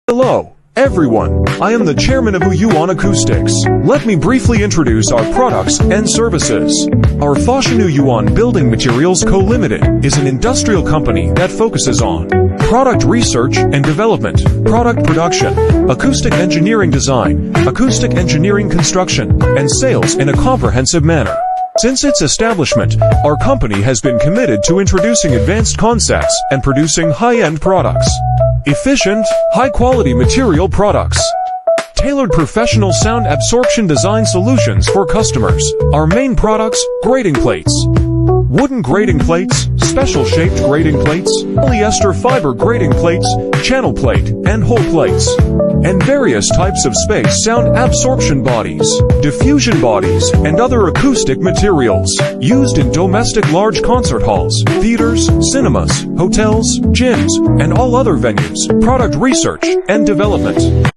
Hello, everyone. I am the chairman of OEM Acoustics. Let me briefly introduce our products and services. Our Fashion OEM Building Materials Co. Limited is an industrial company that focuses on product research and development, product production, acoustic engineering design, acoustic engineering construction, and sales in a comprehensive manner. Since its establishment, our company has been committed to introducing advanced concepts and producing high-end products. Efficient, high-quality material products. Tailored professional sound absorption design solutions for customers. Our main products: grating plates, wooden grating plates, special shaped grating plates, polyester fiber grating plates, channel plate, and hole plates, and various types of space sound absorption bodies, diffusion bodies, and other acoustic materials used in domestic large concert halls, theaters, cinemas, hotels, gyms, and all other venues. Product research and development.